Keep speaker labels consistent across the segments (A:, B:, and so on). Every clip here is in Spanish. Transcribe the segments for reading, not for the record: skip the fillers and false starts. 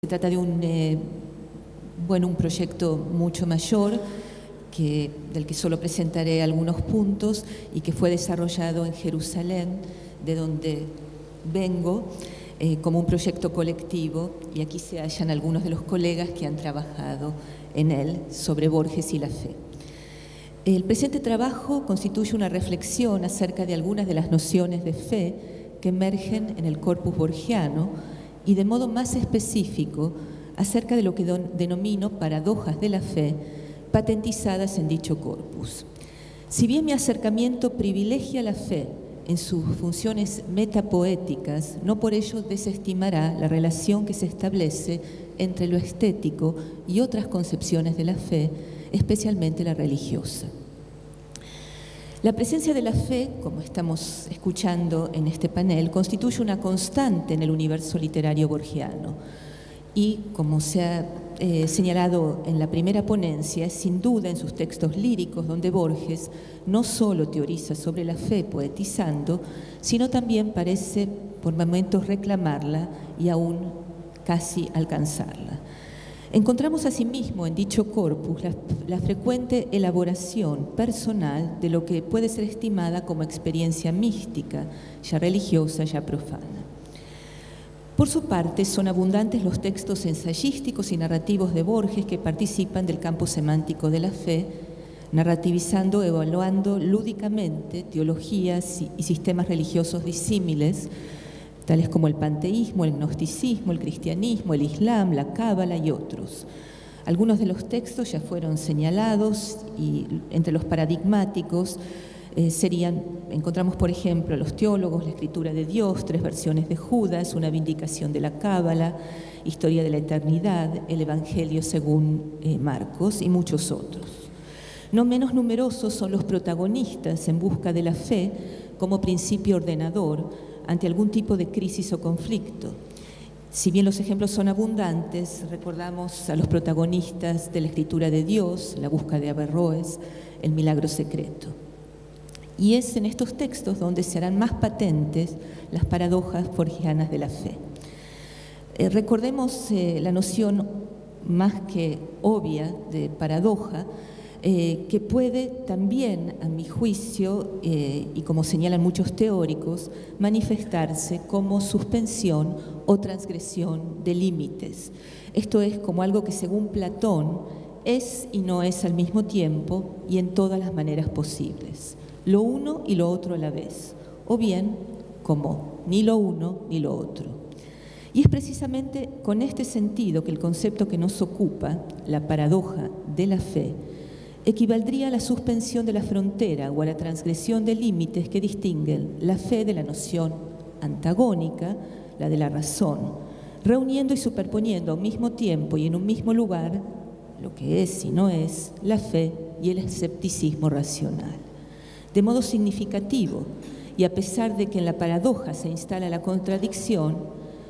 A: Se trata de un proyecto mucho mayor, del que solo presentaré algunos puntos y que fue desarrollado en Jerusalén, de donde vengo, como un proyecto colectivo, y aquí se hallan algunos de los colegas que han trabajado en él sobre Borges y la fe. El presente trabajo constituye una reflexión acerca de algunas de las nociones de fe que emergen en el corpus borgiano y de modo más específico acerca de lo que denomino paradojas de la fe patentizadas en dicho corpus. Si bien mi acercamiento privilegia la fe en sus funciones metapoéticas, no por ello desestimará la relación que se establece entre lo estético y otras concepciones de la fe, especialmente la religiosa. La presencia de la fe, como estamos escuchando en este panel, constituye una constante en el universo literario borgiano y, como se ha señalado en la primera ponencia, es sin duda en sus textos líricos donde Borges no solo teoriza sobre la fe poetizando, sino también parece por momentos reclamarla y aún casi alcanzarla. Encontramos asimismo en dicho corpus la frecuente elaboración personal de lo que puede ser estimada como experiencia mística, ya religiosa, ya profana. Por su parte, son abundantes los textos ensayísticos y narrativos de Borges que participan del campo semántico de la fe, narrativizando, evaluando lúdicamente teologías y sistemas religiosos disímiles, tales como el panteísmo, el gnosticismo, el cristianismo, el islam, la cábala y otros. Algunos de los textos ya fueron señalados y entre los paradigmáticos encontramos por ejemplo los teólogos, la escritura de Dios, 3 versiones de Judas, una vindicación de la cábala, historia de la eternidad, el evangelio según Marcos y muchos otros. No menos numerosos son los protagonistas en busca de la fe como principio ordenador ante algún tipo de crisis o conflicto. Si bien los ejemplos son abundantes, recordamos a los protagonistas de la escritura de Dios, la búsqueda de Averroes, el milagro secreto. Y es en estos textos donde se harán más patentes las paradojas borgianas de la fe. Recordemos la noción más que obvia de paradoja, que puede también, a mi juicio, y como señalan muchos teóricos, manifestarse como suspensión o transgresión de límites. Esto es como algo que, según Platón, es y no es al mismo tiempo y en todas las maneras posibles. Lo uno y lo otro a la vez, o bien como ni lo uno ni lo otro. Y es precisamente con este sentido que el concepto que nos ocupa, la paradoja de la fe, equivaldría a la suspensión de la frontera o a la transgresión de límites que distinguen la fe de la noción antagónica, la de la razón, reuniendo y superponiendo a un mismo tiempo y en un mismo lugar lo que es y no es la fe y el escepticismo racional. De modo significativo, y a pesar de que en la paradoja se instala la contradicción,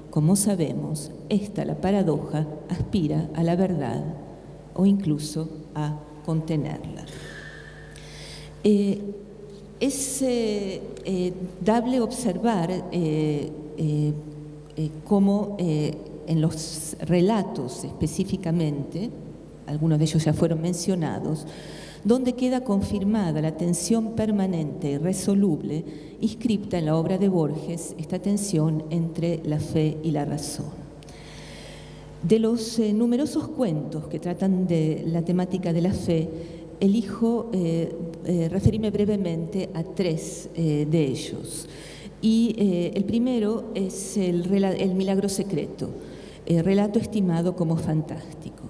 A: como sabemos, la paradoja aspira a la verdad o incluso a contenerla. Es dable observar cómo en los relatos específicamente, algunos de ellos ya fueron mencionados, donde queda confirmada la tensión permanente y resoluble inscripta en la obra de Borges, esta tensión entre la fe y la razón. De los numerosos cuentos que tratan de la temática de la fe, elijo referirme brevemente a 3 de ellos. Y el primero es el milagro secreto, relato estimado como fantástico.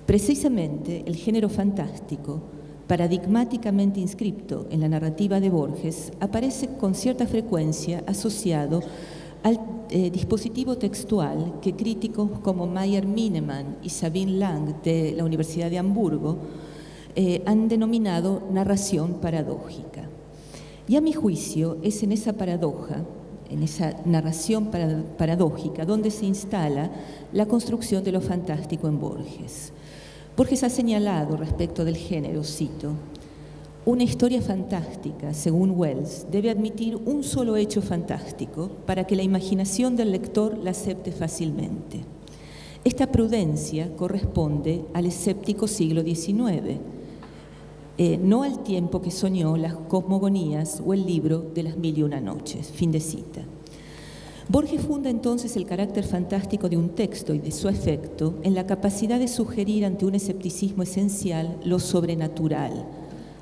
A: Precisamente el género fantástico, paradigmáticamente inscripto en la narrativa de Borges, aparece con cierta frecuencia asociado al dispositivo textual que críticos como Meyer Mineman y Sabine Lang de la Universidad de Hamburgo han denominado narración paradójica. Y a mi juicio es en esa paradoja, en esa narración paradójica, donde se instala la construcción de lo fantástico en Borges. Borges ha señalado respecto del género, cito, una historia fantástica, según Wells, debe admitir un solo hecho fantástico para que la imaginación del lector la acepte fácilmente. Esta prudencia corresponde al escéptico siglo XIX, no al tiempo que soñó las cosmogonías o el libro de las 1001 noches. Fin de cita. Borges funda entonces el carácter fantástico de un texto y de su efecto en la capacidad de sugerir ante un escepticismo esencial lo sobrenatural,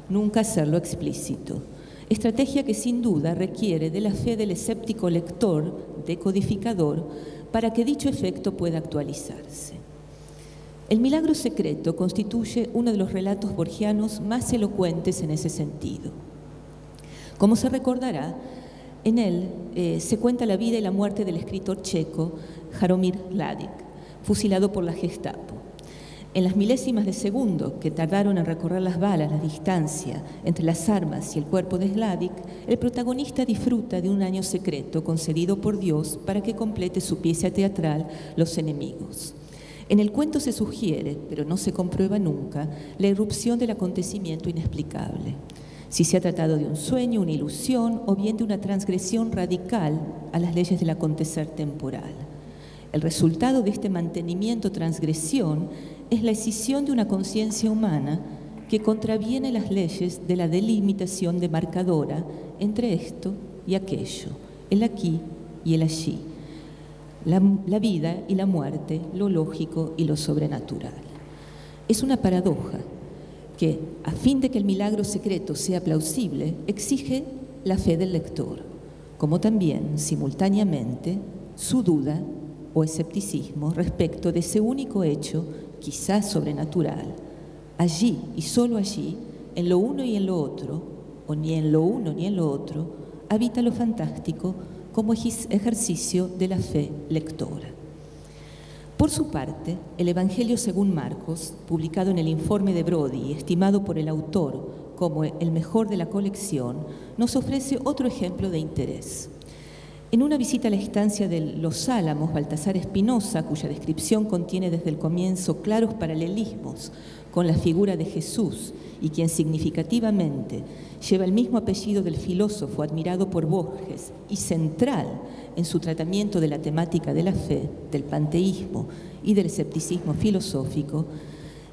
A: nunca hacerlo explícito. Estrategia que sin duda requiere de la fe del escéptico lector, decodificador, para que dicho efecto pueda actualizarse. El milagro secreto constituye uno de los relatos borgianos más elocuentes en ese sentido. Como se recordará, en él se cuenta la vida y la muerte del escritor checo Jaromír Hladič, fusilado por la Gestapo. En las milésimas de segundo que tardaron en recorrer las balas, la distancia entre las armas y el cuerpo de Hladič, el protagonista disfruta de un año secreto concedido por Dios para que complete su pieza teatral Los enemigos. En el cuento se sugiere, pero no se comprueba nunca, la irrupción del acontecimiento inexplicable. Si se ha tratado de un sueño, una ilusión o bien de una transgresión radical a las leyes del acontecer temporal. El resultado de este mantenimiento-transgresión es la escisión de una conciencia humana que contraviene las leyes de la delimitación demarcadora entre esto y aquello, el aquí y el allí, la vida y la muerte, lo lógico y lo sobrenatural. Es una paradoja que, a fin de que el milagro secreto sea plausible, exige la fe del lector, como también, simultáneamente, su duda o escepticismo respecto de ese único hecho, quizás sobrenatural. Allí y solo allí, en lo uno y en lo otro, o ni en lo uno ni en lo otro, habita lo fantástico como ejercicio de la fe lectora. Por su parte, el Evangelio según Marcos, publicado en el informe de Brody y estimado por el autor como el mejor de la colección, nos ofrece otro ejemplo de interés. En una visita a la estancia de Los Álamos, Baltasar Espinosa, cuya descripción contiene desde el comienzo claros paralelismos con la figura de Jesús y quien significativamente lleva el mismo apellido del filósofo admirado por Borges y central en su tratamiento de la temática de la fe, del panteísmo y del escepticismo filosófico,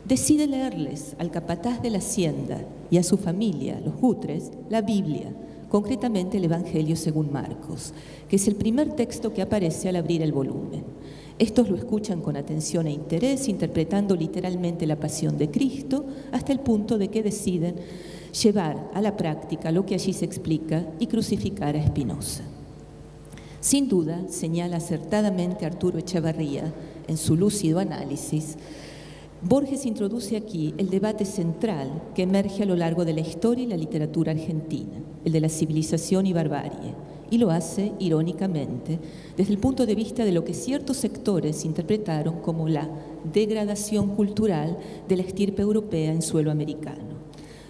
A: decide leerles al capataz de la hacienda y a su familia, los Gutres, la Biblia, concretamente el Evangelio según Marcos, que es el primer texto que aparece al abrir el volumen. Estos lo escuchan con atención e interés, interpretando literalmente la pasión de Cristo, hasta el punto de que deciden llevar a la práctica lo que allí se explica y crucificar a Spinoza. Sin duda, señala acertadamente Arturo Echevarría en su lúcido análisis, Borges introduce aquí el debate central que emerge a lo largo de la historia y la literatura argentina, el de la civilización y barbarie, y lo hace, irónicamente, desde el punto de vista de lo que ciertos sectores interpretaron como la degradación cultural de la estirpe europea en suelo americano.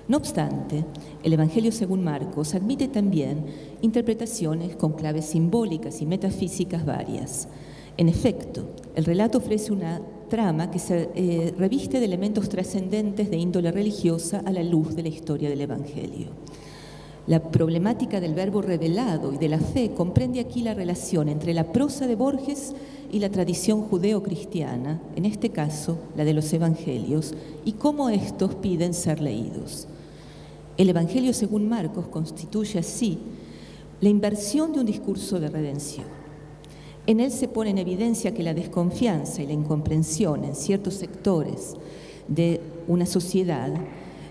A: No obstante, el Evangelio según Marcos admite también interpretaciones con claves simbólicas y metafísicas varias. En efecto, el relato ofrece una trama que se reviste de elementos trascendentes de índole religiosa a la luz de la historia del Evangelio. La problemática del verbo revelado y de la fe comprende aquí la relación entre la prosa de Borges y la tradición judeo-cristiana, en este caso la de los Evangelios, y cómo estos piden ser leídos. El Evangelio según Marcos constituye así la inversión de un discurso de redención. En él se pone en evidencia que la desconfianza y la incomprensión en ciertos sectores de una sociedad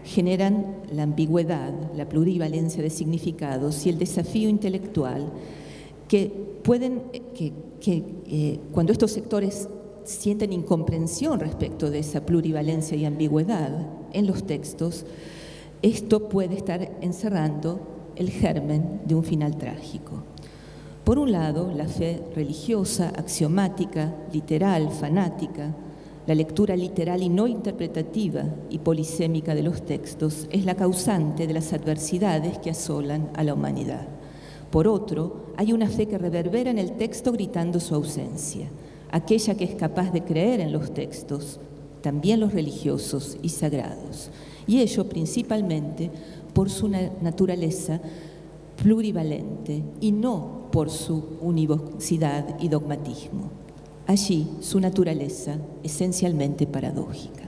A: generan la ambigüedad, la plurivalencia de significados y el desafío intelectual que pueden, cuando estos sectores sienten incomprensión respecto de esa plurivalencia y ambigüedad en los textos, esto puede estar encerrando el germen de un final trágico. Por un lado, la fe religiosa, axiomática, literal, fanática, la lectura literal y no interpretativa y polisémica de los textos es la causante de las adversidades que asolan a la humanidad. Por otro, hay una fe que reverbera en el texto gritando su ausencia, aquella que es capaz de creer en los textos, también los religiosos y sagrados, y ello principalmente por su naturaleza plurivalente y no por su univocidad y dogmatismo. Allí su naturaleza esencialmente paradójica.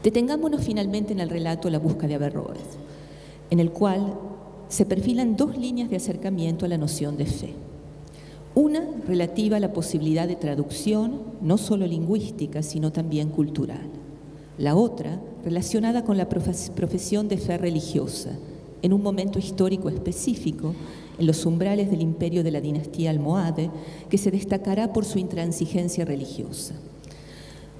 A: Detengámonos finalmente en el relato La busca de Averroes, en el cual se perfilan dos líneas de acercamiento a la noción de fe. Una relativa a la posibilidad de traducción, no solo lingüística, sino también cultural. La otra relacionada con la profesión de fe religiosa, en un momento histórico específico, en los umbrales del imperio de la dinastía almohade, que se destacará por su intransigencia religiosa.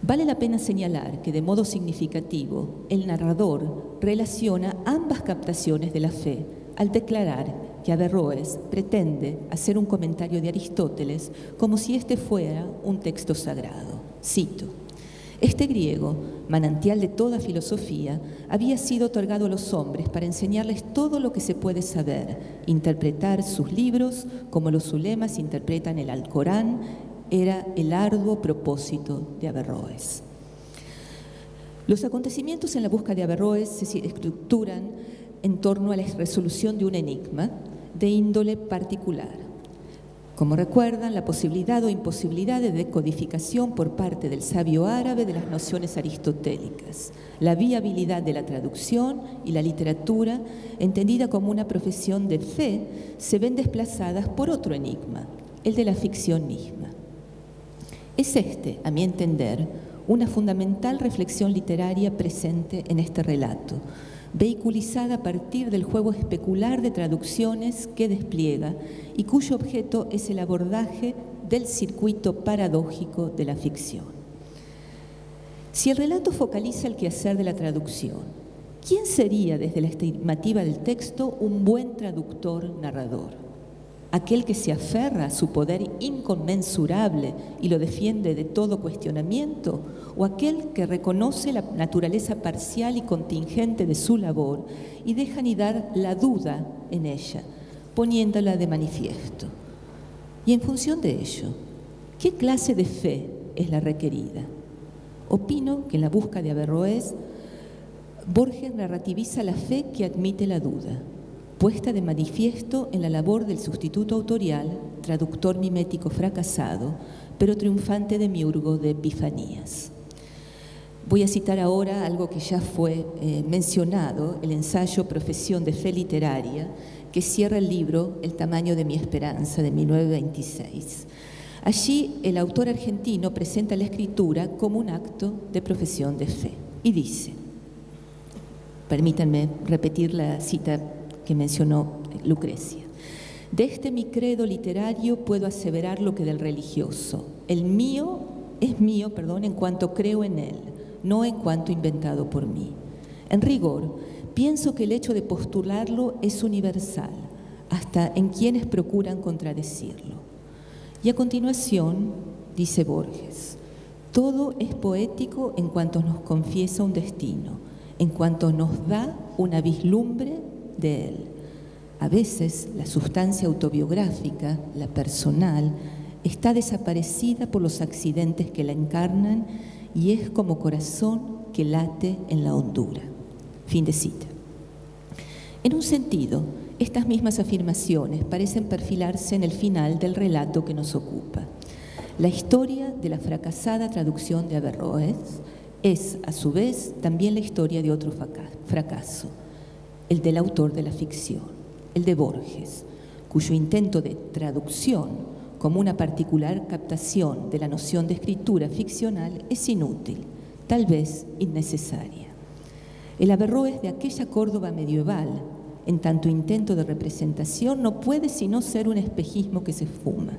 A: Vale la pena señalar que de modo significativo el narrador relaciona ambas captaciones de la fe al declarar que Averroes pretende hacer un comentario de Aristóteles como si este fuera un texto sagrado. Cito: este griego, manantial de toda filosofía, había sido otorgado a los hombres para enseñarles todo lo que se puede saber, interpretar sus libros como los ulemas interpretan el Alcorán, era el arduo propósito de Averroes. Los acontecimientos en la busca de Averroes se estructuran en torno a la resolución de un enigma de índole particular. Como recuerdan, la posibilidad o imposibilidad de decodificación por parte del sabio árabe de las nociones aristotélicas, la viabilidad de la traducción y la literatura, entendida como una profesión de fe, se ven desplazadas por otro enigma, el de la ficción misma. Es este, a mi entender, una fundamental reflexión literaria presente en este relato, vehiculizada a partir del juego especular de traducciones que despliega y cuyo objeto es el abordaje del circuito paradójico de la ficción. Si el relato focaliza el quehacer de la traducción, ¿quién sería desde la estimativa del texto un buen traductor-narrador? ¿Aquel que se aferra a su poder inconmensurable y lo defiende de todo cuestionamiento? ¿O aquel que reconoce la naturaleza parcial y contingente de su labor y deja anidar la duda en ella, poniéndola de manifiesto? Y en función de ello, ¿qué clase de fe es la requerida? Opino que en la busca de Averroes, Borges narrativiza la fe que admite la duda, puesta de manifiesto en la labor del sustituto autorial, traductor mimético fracasado, pero triunfante demiurgo de epifanías. Voy a citar ahora algo que ya fue mencionado, el ensayo Profesión de Fe Literaria, que cierra el libro El tamaño de mi esperanza, de 1926. Allí el autor argentino presenta la escritura como un acto de profesión de fe y dice, permítanme repetir la cita que mencionó Lucrecia: de este mi credo literario puedo aseverar lo que del religioso. El mío es mío, en cuanto creo en él, no en cuanto inventado por mí. En rigor, pienso que el hecho de postularlo es universal, hasta en quienes procuran contradecirlo. Y a continuación, dice Borges, todo es poético en cuanto nos confiesa un destino, en cuanto nos da una vislumbre de él. A veces la sustancia autobiográfica, la personal, está desaparecida por los accidentes que la encarnan y es como corazón que late en la hondura. Fin de cita. En un sentido, estas mismas afirmaciones parecen perfilarse en el final del relato que nos ocupa. La historia de la fracasada traducción de Averroes es, a su vez, también la historia de otro fracaso, el del autor de la ficción, el de Borges, cuyo intento de traducción como una particular captación de la noción de escritura ficcional es inútil, tal vez innecesaria. El Averroes de aquella Córdoba medieval, en tanto intento de representación, no puede sino ser un espejismo que se fuma,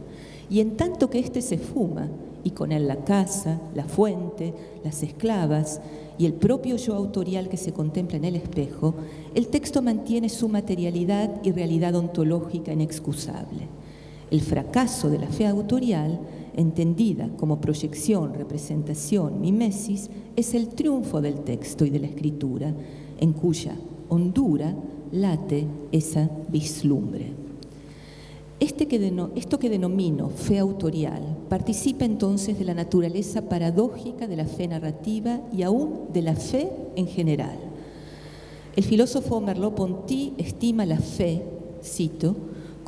A: y en tanto que éste se fuma, y con él la casa, la fuente, las esclavas y el propio yo autorial que se contempla en el espejo, el texto mantiene su materialidad y realidad ontológica inexcusable. El fracaso de la fe autorial, entendida como proyección, representación, mimesis, es el triunfo del texto y de la escritura, en cuya hondura late esa vislumbre. Esto que denomino fe autorial participa entonces de la naturaleza paradójica de la fe narrativa y aún de la fe en general. El filósofo Merleau-Ponty estima la fe, cito,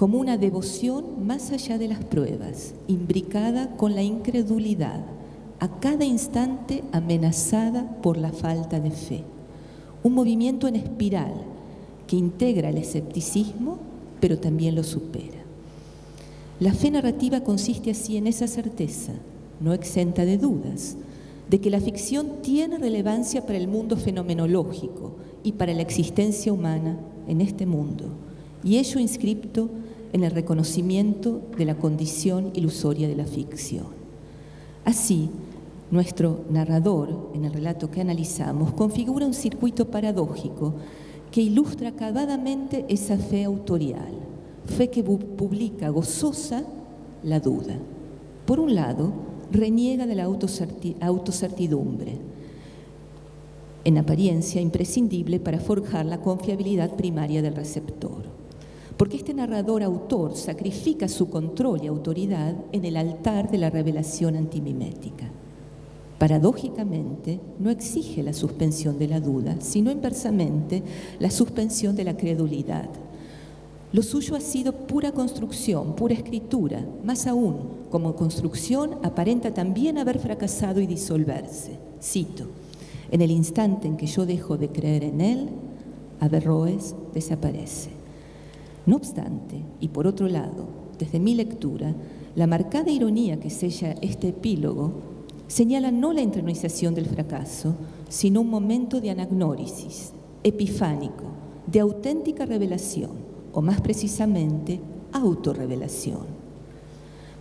A: como una devoción más allá de las pruebas, imbricada con la incredulidad, a cada instante amenazada por la falta de fe. Un movimiento en espiral que integra el escepticismo, pero también lo supera. La fe narrativa consiste así en esa certeza, no exenta de dudas, de que la ficción tiene relevancia para el mundo fenomenológico y para la existencia humana en este mundo, y ello inscripto en el reconocimiento de la condición ilusoria de la ficción. Así, nuestro narrador, en el relato que analizamos, configura un circuito paradójico que ilustra acabadamente esa fe autorial, fe que publica gozosa la duda. Por un lado, reniega de la autocertidumbre, en apariencia imprescindible para forjar la confiabilidad primaria del receptor. Porque este narrador-autor sacrifica su control y autoridad en el altar de la revelación antimimética. Paradójicamente, no exige la suspensión de la duda, sino inversamente la suspensión de la credulidad. Lo suyo ha sido pura construcción, pura escritura. Más aún, como construcción, aparenta también haber fracasado y disolverse. Cito: en el instante en que yo dejo de creer en él, Averroes desaparece. No obstante, y por otro lado, desde mi lectura, la marcada ironía que sella este epílogo señala no la intronización del fracaso, sino un momento de anagnórisis, epifánico, de auténtica revelación, o más precisamente, autorrevelación,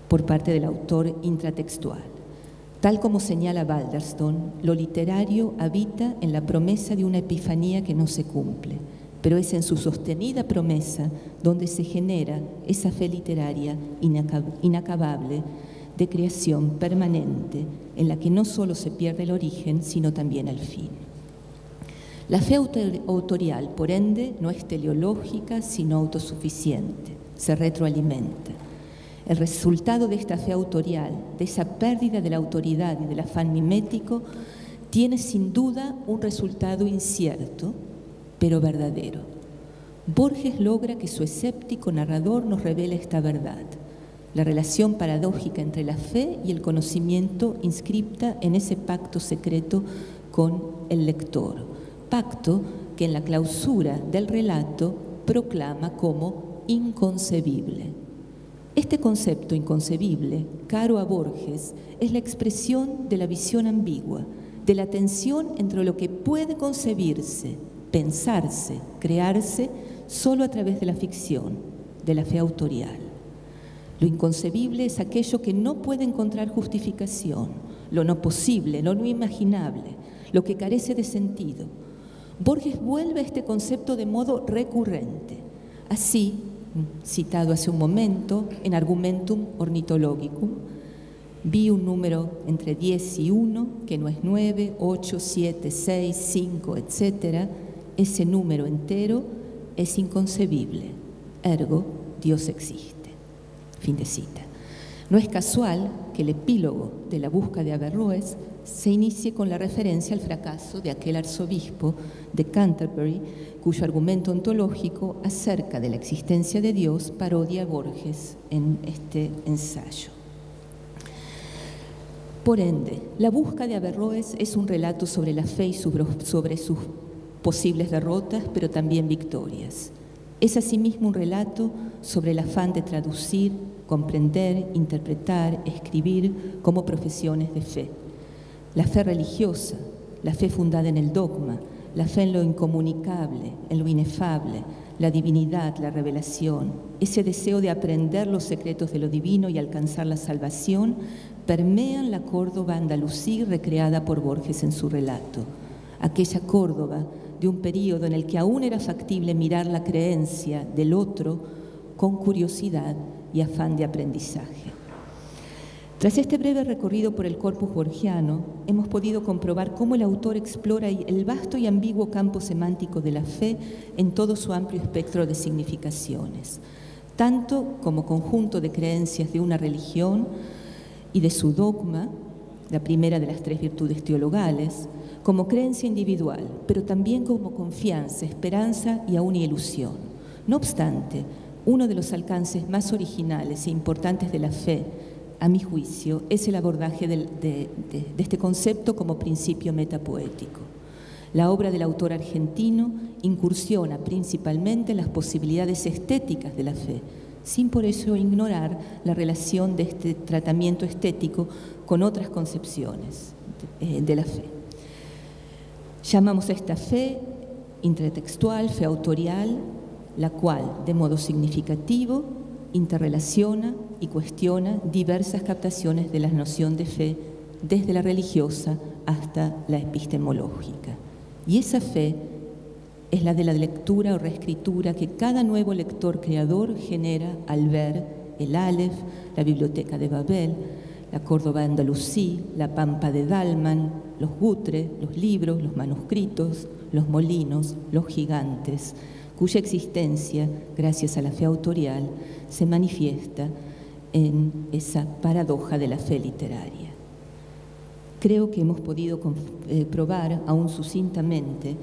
A: por parte del autor intratextual. Tal como señala Balderston, lo literario habita en la promesa de una epifanía que no se cumple, pero es en su sostenida promesa donde se genera esa fe literaria inacabable de creación permanente, en la que no solo se pierde el origen, sino también el fin. La fe autorial, por ende, no es teleológica, sino autosuficiente, se retroalimenta. El resultado de esta fe autorial, de esa pérdida de la autoridad y del afán mimético, tiene sin duda un resultado incierto, pero verdadero. Borges logra que su escéptico narrador nos revele esta verdad, la relación paradójica entre la fe y el conocimiento inscripta en ese pacto secreto con el lector, pacto que en la clausura del relato proclama como inconcebible. Este concepto inconcebible, caro a Borges, es la expresión de la visión ambigua, de la tensión entre lo que puede concebirse, pensarse, crearse solo a través de la ficción, de la fe autorial. Lo inconcebible es aquello que no puede encontrar justificación, lo no posible, lo no imaginable, lo que carece de sentido. Borges vuelve a este concepto de modo recurrente. Así, citado hace un momento, en Argumentum Ornithologicum, vi un número entre 10 y 1, que no es 9, 8, 7, 6, 5, etc. Ese número entero es inconcebible. Ergo, Dios existe. Fin de cita. No es casual que el epílogo de la búsqueda de Averroes se inicie con la referencia al fracaso de aquel arzobispo de Canterbury, cuyo argumento ontológico acerca de la existencia de Dios parodia a Borges en este ensayo. Por ende, la búsqueda de Averroes es un relato sobre la fe y sobre sus posibles derrotas, pero también victorias. Es asimismo un relato sobre el afán de traducir, comprender, interpretar, escribir como profesiones de fe. La fe religiosa, la fe fundada en el dogma, la fe en lo incomunicable, en lo inefable, la divinidad, la revelación, ese deseo de aprender los secretos de lo divino y alcanzar la salvación, permean la Córdoba andalusí recreada por Borges en su relato. Aquella Córdoba de un período en el que aún era factible mirar la creencia del otro con curiosidad y afán de aprendizaje. Tras este breve recorrido por el corpus borgiano, hemos podido comprobar cómo el autor explora el vasto y ambiguo campo semántico de la fe en todo su amplio espectro de significaciones, tanto como conjunto de creencias de una religión y de su dogma, la primera de las tres virtudes teologales, como creencia individual, pero también como confianza, esperanza y aún ilusión. No obstante, Uno de los alcances más originales e importantes de la fe, a mi juicio, es el abordaje de este concepto como principio metapoético. La obra del autor argentino incursiona principalmente en las posibilidades estéticas de la fe, sin por eso ignorar la relación de este tratamiento estético con otras concepciones de la fe. Llamamos a esta fe intertextual, fe autorial, la cual, de modo significativo, interrelaciona y cuestiona diversas captaciones de la noción de fe, desde la religiosa hasta la epistemológica. Y esa fe es la de la lectura o reescritura que cada nuevo lector creador genera al ver el Aleph, la Biblioteca de Babel, la Córdoba Andalusí, la Pampa de Dalman, los Gutre, los libros, los manuscritos, los molinos, los gigantes, cuya existencia, gracias a la fe autorial, se manifiesta en esa paradoja de la fe literaria. Creo que hemos podido probar, aún sucintamente,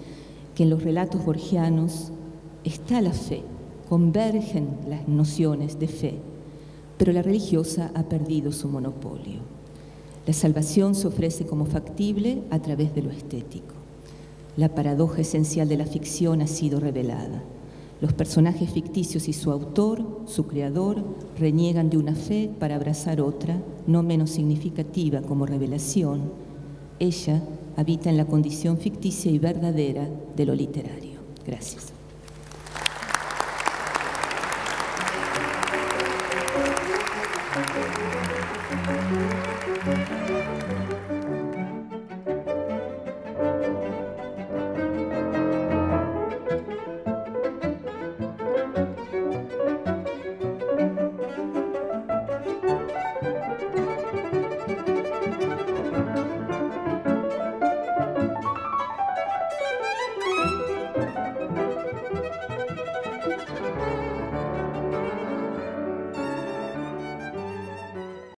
A: que en los relatos borgianos está la fe, convergen las nociones de fe, pero la religiosa ha perdido su monopolio. La salvación se ofrece como factible a través de lo estético. La paradoja esencial de la ficción ha sido revelada. Los personajes ficticios y su autor, su creador, reniegan de una fe para abrazar otra, no menos significativa como revelación. Ella habita en la condición ficticia y verdadera de lo literario. Gracias.